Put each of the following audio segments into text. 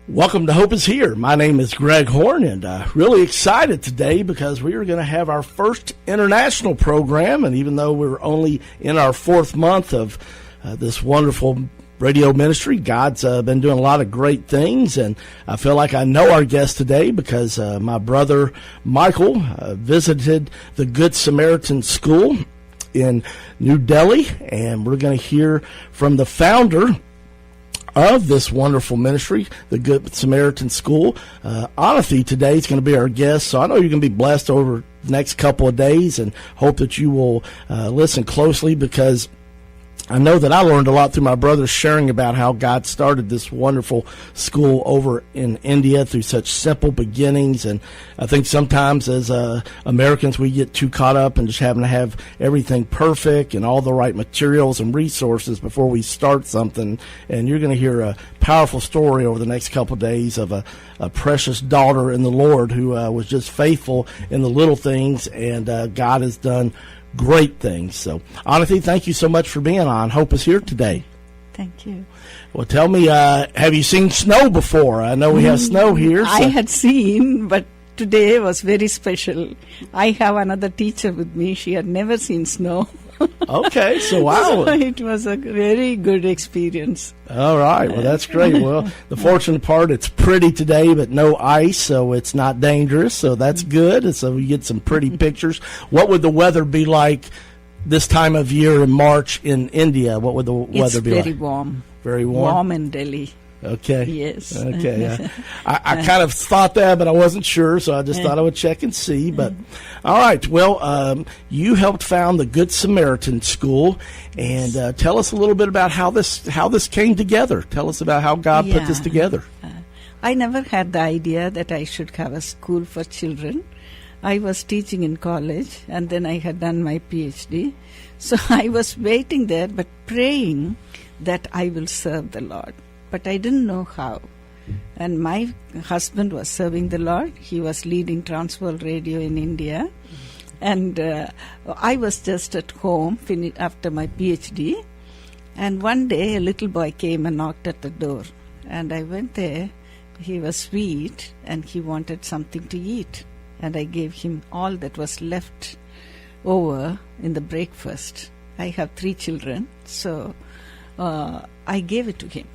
Welcome to Hope is Here. My name is Greg Horn, and really excited today because we are going to have our first international program. And even though we're only in our fourth month of this wonderful radio ministry, God's been doing a lot of great things. And I feel like I know our guest today because my brother Michael visited the Good Samaritan School in New Delhi, and we're going to hear from the founder of this wonderful ministry, the Good Samaritan School. Anathi today is going to be our guest, so I know you're going to be blessed over the next couple of days, and hope that you will listen closely, because I know that I learned a lot through my brother sharing about how God started this wonderful school over in India through such simple beginnings. And I think sometimes as Americans we get too caught up in just having to have everything perfect and all the right materials and resources before we start something. And you're going to hear a powerful story over the next couple of days of a precious daughter in the Lord who was just faithful in the little things, and God has done great things. So, Anathi, thank you so much for being on Hope is Here today. Thank you. Well, tell me, have you seen snow before? I know we have snow here. So. I had seen, but today was very special. I have another teacher with me. She had never seen snow. Okay, so wow. So it was a very good experience. All right, well, that's great. Well, the fortunate part, it's pretty today, but no ice, so it's not dangerous, so that's good. And so we get some pretty pictures. What would the weather be like this time of year in March in India? What would the weather be like? It's very warm. Very warm? Warm in Delhi. Okay. Yes. Okay. I kind of thought that, but I wasn't sure, so I just thought I would check and see. But all right. Well, you helped found the Good Samaritan School, and tell us a little bit about how this came together. Tell us about how God put this together. I never had the idea that I should have a school for children. I was teaching in college, and then I had done my PhD. So I was waiting there, but praying that I will serve the Lord. But I didn't know how. And my husband was serving the Lord. He was leading Transworld Radio in India. And I was just at home after my PhD. And one day a little boy came and knocked at the door. And I went there. He was sweet and he wanted something to eat. And I gave him all that was left over in the breakfast. I have 3 children, so I gave it to him.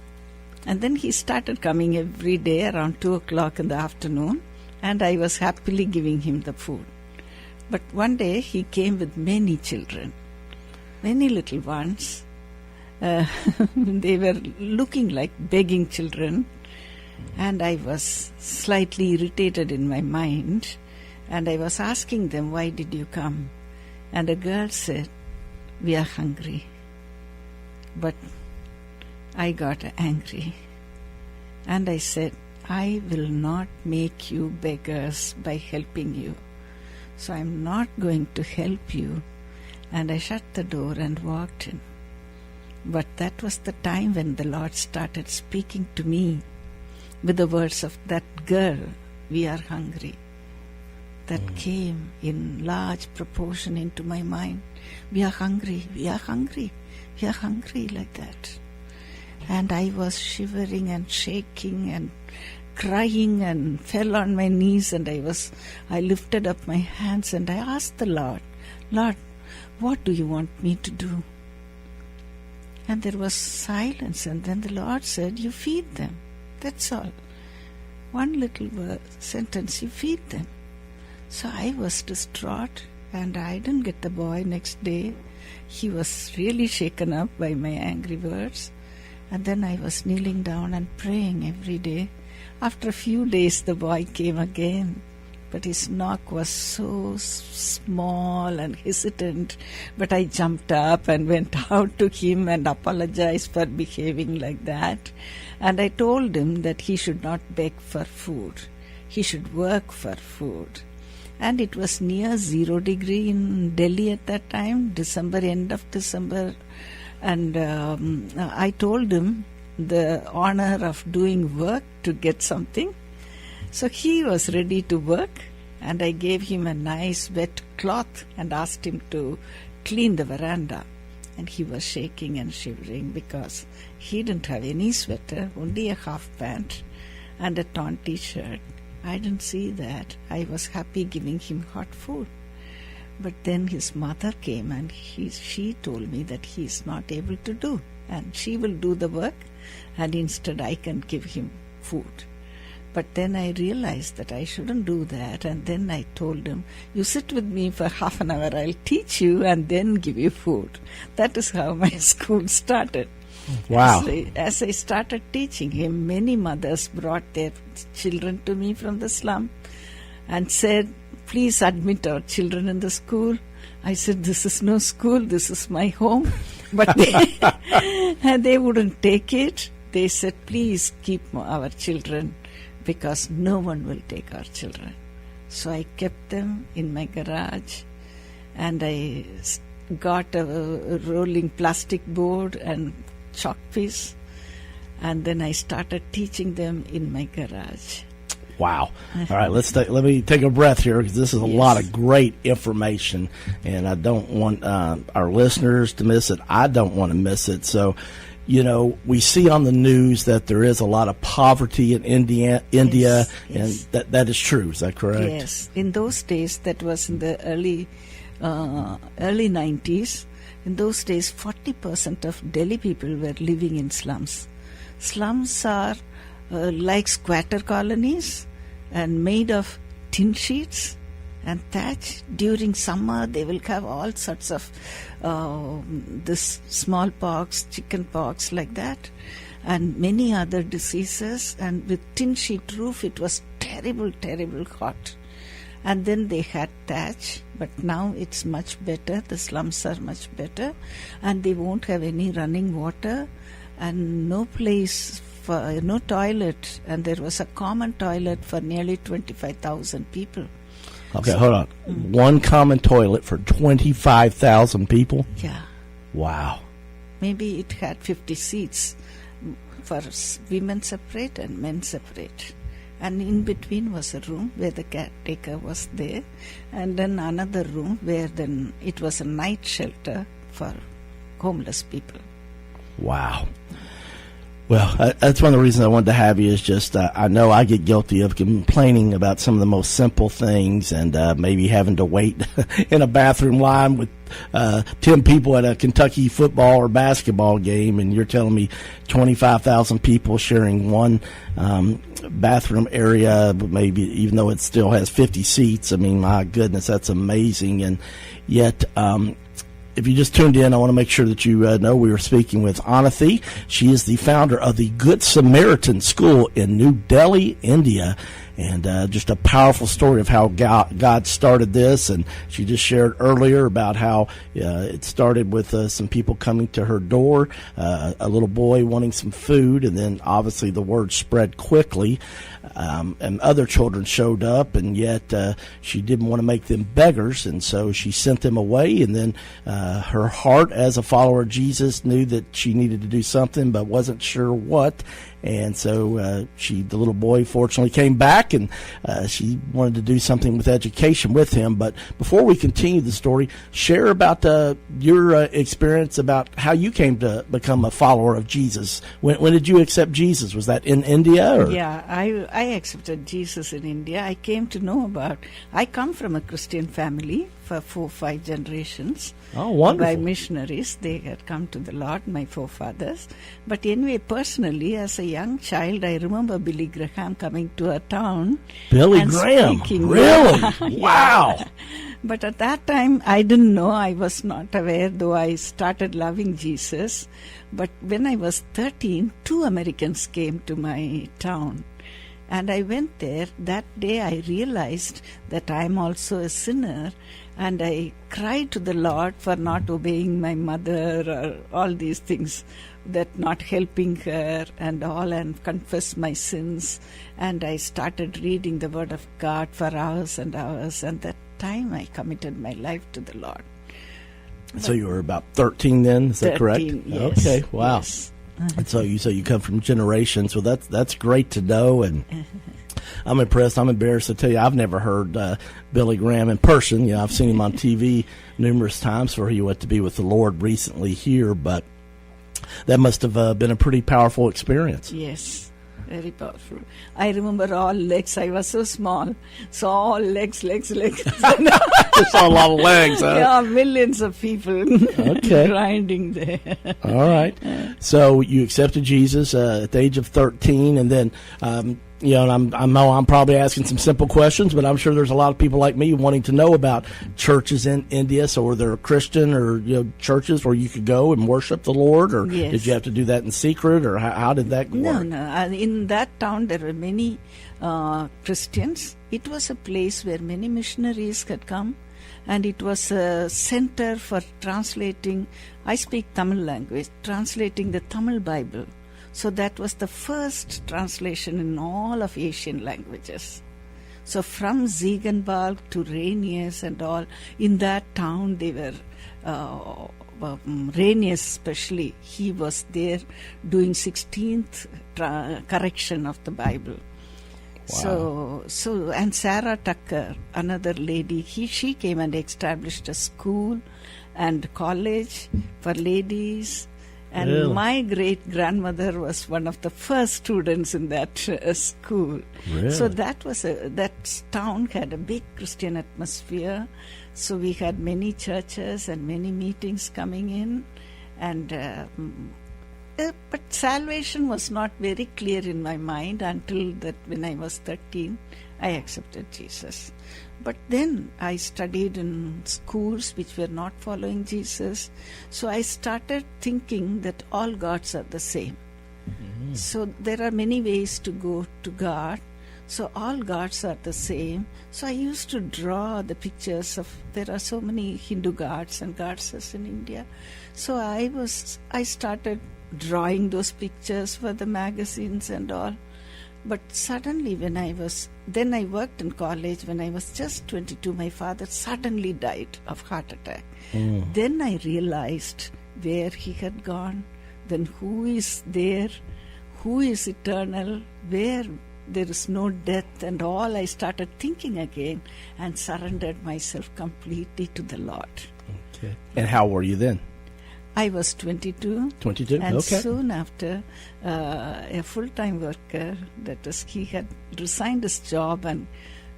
And then he started coming every day around 2 o'clock in the afternoon, and I was happily giving him the food. But one day he came with many children, many little ones. They were looking like begging children, and I was slightly irritated in my mind, and I was asking them, "Why did you come?" And a girl said, "We are hungry." But I got angry, and I said, "I will not make you beggars by helping you. So I'm not going to help you." And I shut the door and walked in. But that was the time when the Lord started speaking to me with the words of that girl, "We are hungry." That came in large proportion into my mind. We are hungry, we are hungry, we are hungry, like that. And I was shivering and shaking and crying and fell on my knees, and I lifted up my hands and I asked the Lord, "Lord, what do you want me to do?" And there was silence, and then the Lord said, "You feed them." That's all. One little sentence, "You feed them." So I was distraught, and I didn't get the boy next day. He was really shaken up by my angry words. And then I was kneeling down and praying every day. After a few days, the boy came again. But his knock was so small and hesitant. But I jumped up and went out to him and apologized for behaving like that. And I told him that he should not beg for food. He should work for food. And it was near 0 degree in Delhi at that time, end of December. And I told him the honor of doing work to get something. So he was ready to work, and I gave him a nice wet cloth and asked him to clean the veranda. And he was shaking and shivering because he didn't have any sweater, only a half pant. and a torn T-shirt. I didn't see that. I was happy giving him hot food. But then his mother came and she told me that he is not able to do, and she will do the work, and instead I can give him food. But then I realized that I shouldn't do that, and then I told him, you sit with me for half an hour, I'll teach you and then give you food. That is how my school started. Wow. As I started teaching him, many mothers brought their children to me from the slum and said, please admit our children in the school. I said, this is no school, this is my home. But they wouldn't take it. They said, please keep our children, because no one will take our children. So I kept them in my garage, and I got a rolling plastic board and chalk piece, and then I started teaching them in my garage. Wow. All right, let me take a breath here, because this is a lot of great information, and I don't want our listeners to miss it. I don't want to miss it. So, you know, we see on the news that there is a lot of poverty in India, Yes. and that is true. Is that correct? Yes. In those days, that was in the early 90s. In those days, 40% of Delhi people were living in slums. Slums are like squatter colonies and made of tin sheets and thatch. During summer, they will have all sorts of this smallpox, chicken pox, like that, and many other diseases. And with tin sheet roof, it was terrible, terrible hot. And then they had thatch, but now it's much better. The slums are much better, and they won't have any running water, and no place for no toilet. And there was a common toilet for nearly 25,000 people. Okay, hold on. One common toilet for 25,000 people? Yeah. Wow. Maybe it had 50 seats for women separate and men separate. And in between was a room where the caretaker was there, and then another room where then it was a night shelter for homeless people. Wow. Well, that's one of the reasons I wanted to have you, is just I know I get guilty of complaining about some of the most simple things, and maybe having to wait in a bathroom line with 10 people at a Kentucky football or basketball game, and you're telling me 25,000 people sharing one bathroom area, maybe, even though it still has 50 seats. I mean, my goodness, that's amazing. And yet, if you just tuned in, I want to make sure that you know we were speaking with Anathi. She is the founder of the Good Samaritan School in New Delhi, India. And just a powerful story of how God started this. And she just shared earlier about how it started with some people coming to her door, a little boy wanting some food, and then obviously the word spread quickly. And other children showed up, and yet she didn't want to make them beggars, and so she sent them away. And then her heart as a follower of Jesus knew that she needed to do something, but wasn't sure what. And so the little boy fortunately came back, and she wanted to do something with education with him. But before we continue the story, share about your experience about how you came to become a follower of Jesus. When did you accept Jesus? Was that in India? Or? Yeah, I accepted Jesus in India. I came to know I come from a Christian family for 4-5 generations. Oh, wonderful. By missionaries. They had come to the Lord, my forefathers. But anyway, personally, as a young child, I remember Billy Graham coming to our town. Billy and Graham? Speaking. Really? Yeah. Wow. But at that time, I didn't know. I was not aware, though I started loving Jesus. But when I was 13, 2 Americans came to my town. And I went there. That day I realized that I am also a sinner, and I cried to the Lord for not obeying my mother or all these things, that not helping her and all, and confessed my sins. And I started reading the Word of God for hours and hours, and that time I committed my life to the Lord. So you were about 13 then, is that 13, correct? yes. Okay, wow. Yes. And so you come from generations. Well, that's great to know, and I'm impressed. I'm embarrassed to tell you I've never heard Billy Graham in person. You know, I've seen him on TV numerous times, for he went to be with the Lord recently here, but that must have been a pretty powerful experience. Yes. Very powerful. I remember all legs. I was so small. So all legs. Just a lot of legs, huh? Yeah, millions of people Okay. grinding there. All right. So you accepted Jesus at the age of 13, and then, and I know I'm probably asking some simple questions, but I'm sure there's a lot of people like me wanting to know about churches in India. So were there Christian or churches where you could go and worship the Lord, or Yes. did you have to do that in secret, or how did that work? No. In that town, there were many Christians. It was a place where many missionaries had come, and it was a center for translating. I speak Tamil language, translating the Tamil Bible. So that was the first translation in all of Asian languages. So from Ziegenbalg to Rainiers and all, in that town they were, Rainiers especially, he was there doing 16th correction of the Bible. Wow. So and Sarah Tucker, another lady, she came and established a school and college for ladies. And Really? my great-grandmother was one of the first students in that school. Really? So that town had a big Christian atmosphere. So we had many churches and many meetings coming in. And but salvation was not very clear in my mind until that when I was 13, I accepted Jesus. But then I studied in schools which were not following Jesus. So I started thinking that all gods are the same. Mm-hmm. So there are many ways to go to God. So all gods are the same. So I used to draw the pictures of, there are so many Hindu gods and goddesses in India. So I started drawing those pictures for the magazines and all. But suddenly then I worked in college. When I was just 22, my father suddenly died of heart attack. Then I realized where he had gone, then who is there, who is eternal, where there is no death and all. I started thinking again and surrendered myself completely to the Lord. Okay. And how were you then? I was 22. 22, and okay. soon after, a full-time worker, that is, he had resigned his job and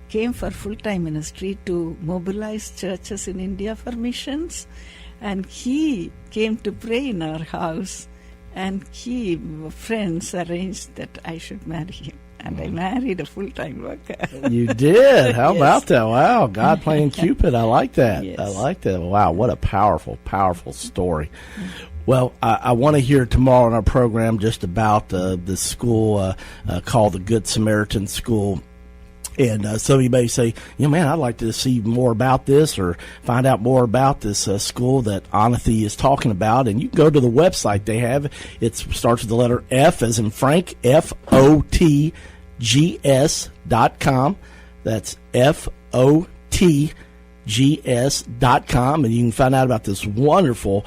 came for full-time ministry to mobilize churches in India for missions. And he came to pray in our house, and friends arranged that I should marry him. And I married a full-time worker. You did? How Yes. about that? Wow, God playing Cupid. I like that. Yes. I like that. Wow, what a powerful, powerful story. Well, I want to hear tomorrow in our program just about the school called the Good Samaritan School. And some of you may say, man, I'd like to see more about this or find out more about this school that Anathi is talking about. And you can go to the website they have. It starts with the letter F as in Frank, FOTGS.com. That's FOTGS.com, and you can find out about this wonderful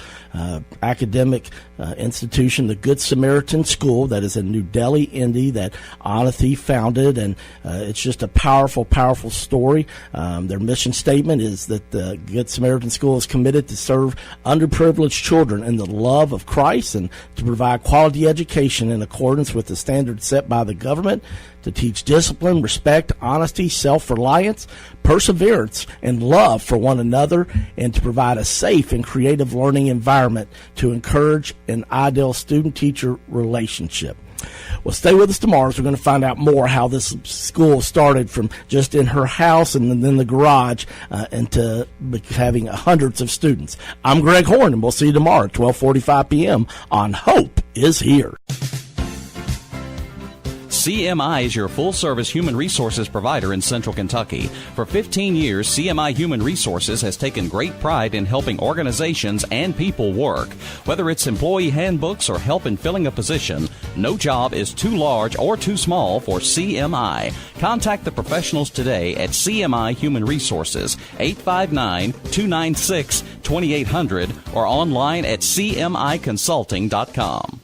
academic institution, the Good Samaritan School, that is in New Delhi, India, that Anathi founded, and it's just a powerful, powerful story. Their mission statement is that the Good Samaritan School is committed to serve underprivileged children in the love of Christ and to provide quality education in accordance with the standards set by the government, to teach discipline, respect, honesty, self-reliance, perseverance, and love for one another, and to provide a safe and creative learning environment to encourage an ideal student-teacher relationship. Well, stay with us tomorrow as we're going to find out more how this school started from just in her house and then the garage into having hundreds of students. I'm Greg Horn, and we'll see you tomorrow at 12:45 p.m. on Hope is Here. CMI is your full-service human resources provider in Central Kentucky. For 15 years, CMI Human Resources has taken great pride in helping organizations and people work. Whether it's employee handbooks or help in filling a position, no job is too large or too small for CMI. Contact the professionals today at CMI Human Resources, 859-296-2800, or online at cmiconsulting.com.